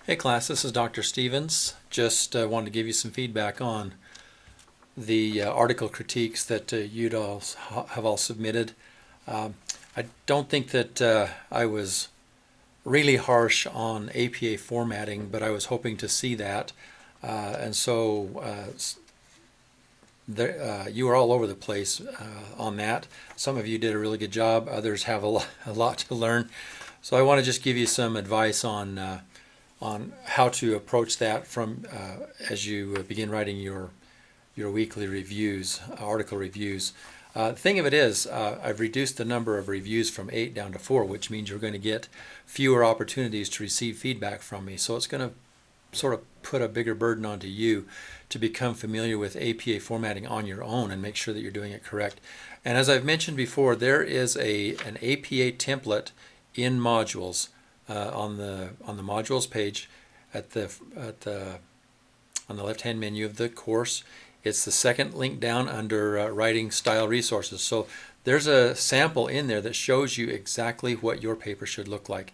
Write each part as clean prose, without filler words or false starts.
Hey class, this is Dr. Stevens. Just wanted to give you some feedback on the article critiques that you'd all have all submitted. I don't think that I was really harsh on APA formatting, but I was hoping to see that. And so you were all over the place on that. Some of you did a really good job. Others have a lot to learn. So I want to just give you some advice on how to approach that from as you begin writing your weekly reviews, article reviews. The thing of it is, I've reduced the number of reviews from 8 down to 4, which means you're going to get fewer opportunities to receive feedback from me. So it's going to sort of put a bigger burden onto you to become familiar with APA formatting on your own and make sure that you're doing it correct. And as I've mentioned before, there is an APA template in modules on the modules page on the left-hand menu of the course. It's the second link down under writing style resources. So there's a sample in there that shows you exactly what your paper should look like.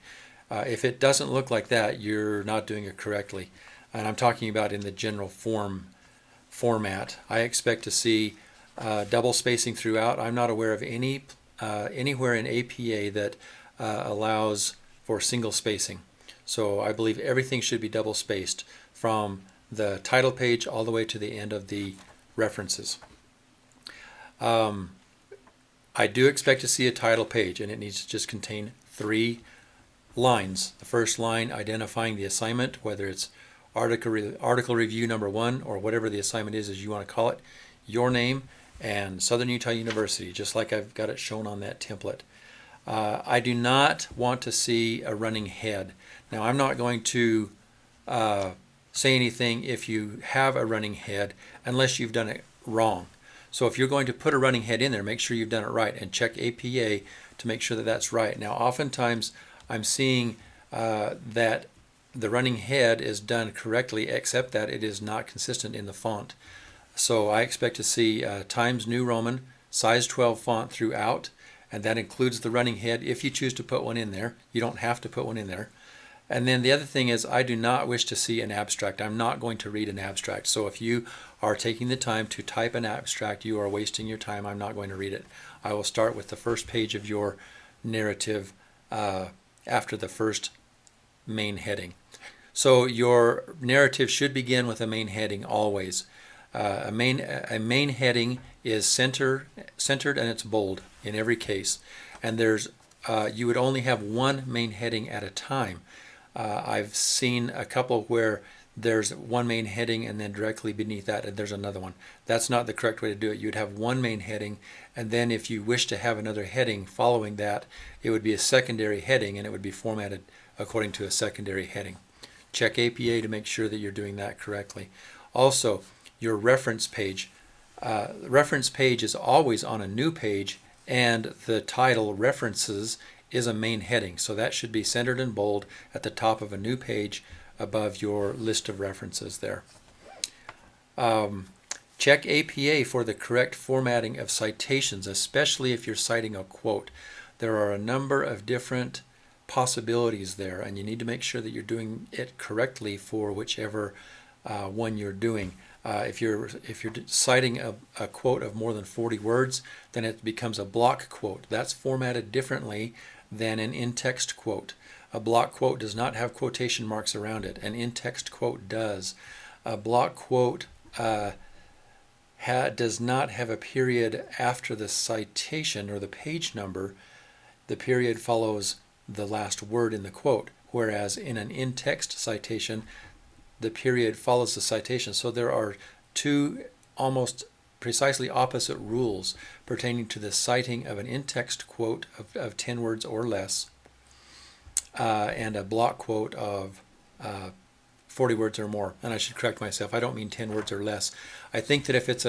If it doesn't look like that, you're not doing it correctly. And I'm talking about in the general format. I expect to see double spacing throughout. I'm not aware of anywhere in APA that allows for single spacing. So I believe everything should be double spaced from the title page all the way to the end of the references. I do expect to see a title page, and it needs to just contain 3 lines. The first line identifying the assignment, whether it's article review number 1 or whatever the assignment is as you want to call it, your name, and Southern Utah University, just like I've got it shown on that template. I do not want to see a running head. Now, I'm not going to say anything if you have a running head unless you've done it wrong. So if you're going to put a running head in there, make sure you've done it right and check APA to make sure that that's right. Now, oftentimes I'm seeing that the running head is done correctly, except that it is not consistent in the font. So I expect to see Times New Roman, size 12 font throughout, and that includes the running head if you choose to put one in there. You don't have to put one in there. And then the other thing is, I do not wish to see an abstract. I'm not going to read an abstract. So if you are taking the time to type an abstract, you are wasting your time. I'm not going to read it. I will start with the first page of your narrative after the first main heading. So your narrative should begin with a main heading always. A main heading is centered and it's bold in every case. And there's you would only have one main heading at a time. I've seen a couple where there's one main heading and then directly beneath that there's another one. That's not the correct way to do it. You'd have one main heading, and then if you wish to have another heading following that, it would be a secondary heading and it would be formatted according to a secondary heading. Check APA to make sure that you're doing that correctly. Also, your reference page. The reference page is always on a new page, and the title References is a main heading. So that should be centered and bold at the top of a new page above your list of references there. Check APA for the correct formatting of citations, especially if you're citing a quote. There are a number of different possibilities there, and you need to make sure that you're doing it correctly for whichever one you're doing. If you're citing a quote of more than 40 words, then it becomes a block quote. That's formatted differently than an in-text quote. A block quote does not have quotation marks around it. An in-text quote does. A block quote does not have a period after the citation or the page number. The period follows the last word in the quote, whereas in an in-text citation, the period follows the citation. So there are 2 almost precisely opposite rules pertaining to the citing of an in-text quote of 10 words or less and a block quote of 40 words or more. And I should correct myself. I don't mean 10 words or less. I think that if it's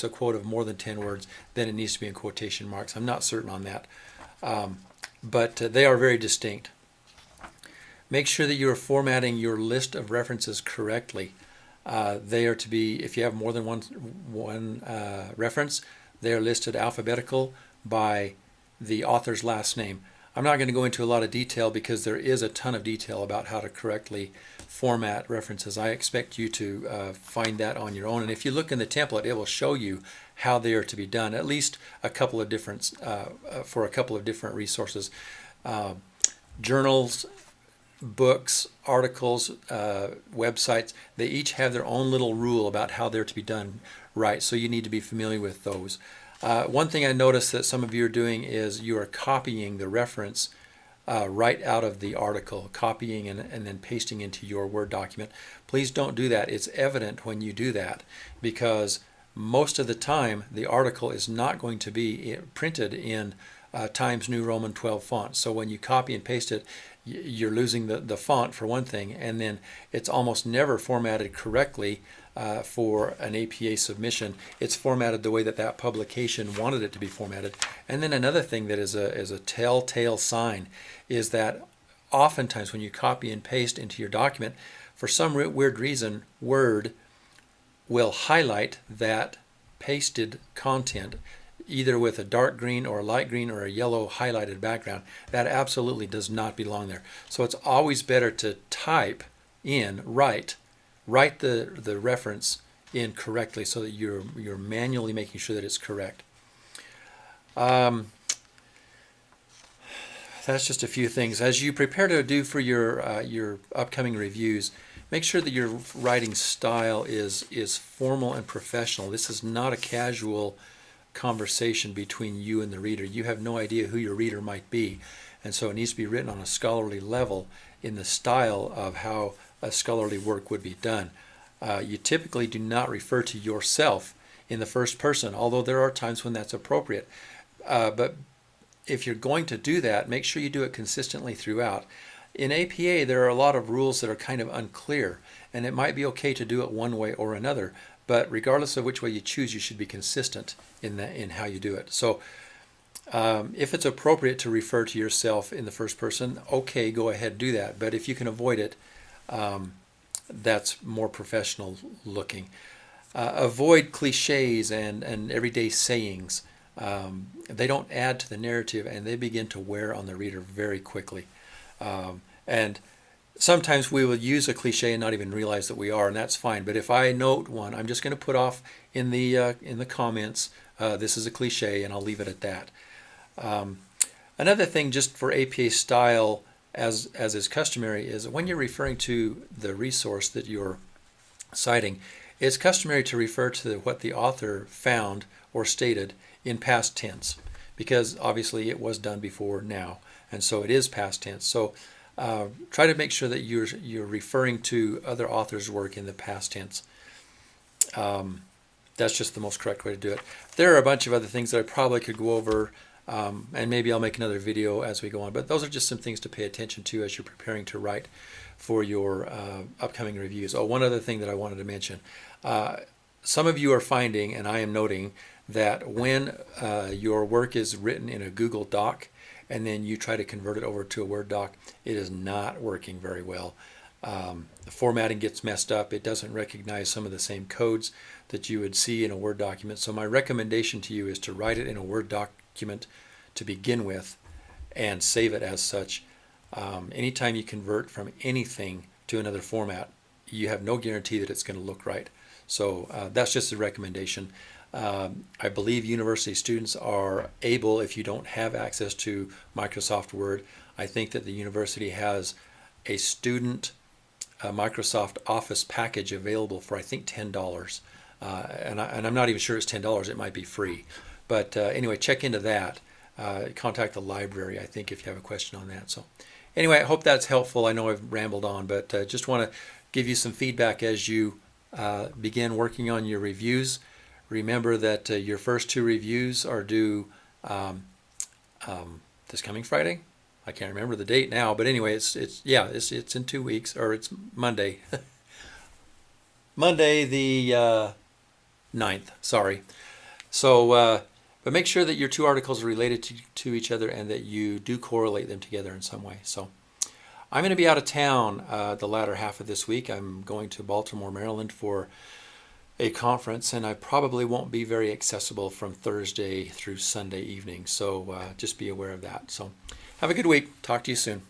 a quote of more than 10 words, then it needs to be in quotation marks. I'm not certain on that. But they are very distinct. Make sure that you are formatting your list of references correctly. They are to be, if you have more than one reference, they are listed alphabetical by the author's last name. I'm not going to go into a lot of detail because there is a ton of detail about how to correctly format references. I expect you to find that on your own. And if you look in the template, it will show you how they are to be done, at least a couple of different, for a couple of different resources. Journals, books, articles, websites, they each have their own little rule about how they're to be done right. So you need to be familiar with those. One thing I noticed that some of you are doing is you are copying the reference right out of the article, copying and then pasting into your Word document. Please don't do that. It's evident when you do that because most of the time the article is not going to be printed in Times New Roman 12 font. So when you copy and paste it, you're losing the font for one thing, and then it's almost never formatted correctly for an APA submission. It's formatted the way that publication wanted it to be formatted. And then another thing that is a telltale sign is that oftentimes when you copy and paste into your document, for some weird reason, Word will highlight that pasted content either with a dark green or a light green or a yellow highlighted background. That absolutely does not belong there. So it's always better to type in, write the reference in correctly so that you're manually making sure that it's correct. That's just a few things. As you prepare to do for your upcoming reviews, make sure that your writing style is formal and professional. This is not a casual conversation between you and the reader. You have no idea who your reader might be, and so it needs to be written on a scholarly level in the style of how a scholarly work would be done. You typically do not refer to yourself in the first person, although there are times when that's appropriate. But if you're going to do that, make sure you do it consistently throughout. In APA, there are a lot of rules that are kind of unclear, and it might be okay to do it one way or another. But regardless of which way you choose, you should be consistent in how you do it. So if it's appropriate to refer to yourself in the first person, okay, go ahead, do that. But if you can avoid it, that's more professional looking. Avoid cliches and everyday sayings. They don't add to the narrative, and they begin to wear on the reader very quickly. And sometimes we will use a cliche and not even realize that we are, and that's fine. But if I note one, I'm just going to put off in the comments, this is a cliche, and I'll leave it at that. Another thing just for APA style, as is customary, is when you're referring to the resource that you're citing, it's customary to refer to what the author found or stated in past tense, because obviously it was done before now, and so it is past tense. So try to make sure that you're referring to other authors' work in the past tense. That's just the most correct way to do it. There are a bunch of other things that I probably could go over, and maybe I'll make another video as we go on. But those are just some things to pay attention to as you're preparing to write for your upcoming reviews. Oh, one other thing that I wanted to mention. Some of you are finding, and I am noting, that when your work is written in a Google Doc, and then you try to convert it over to a Word doc, it is not working very well. The formatting gets messed up. It doesn't recognize some of the same codes that you would see in a Word document. So my recommendation to you is to write it in a Word document to begin with and save it as such. Anytime you convert from anything to another format, you have no guarantee that it's going to look right. So that's just a recommendation. I believe university students are able, if you don't have access to Microsoft Word, I think that the university has a student Microsoft Office package available for, I think, $10. And I'm not even sure it's $10. It might be free. But anyway, check into that. Contact the library, I think, if you have a question on that. So anyway, I hope that's helpful. I know I've rambled on, but just want to give you some feedback as you begin working on your reviews. Remember that your first 2 reviews are due this coming Friday. I can't remember the date now, but anyway, it's in 2 weeks, or it's Monday. Monday the 9th. Sorry. So, but make sure that your 2 articles are related to each other and that you do correlate them together in some way. So, I'm going to be out of town the latter half of this week. I'm going to Baltimore, Maryland for a conference, and I probably won't be very accessible from Thursday through Sunday evening, so just be aware of that. So Have a good week. Talk to you soon.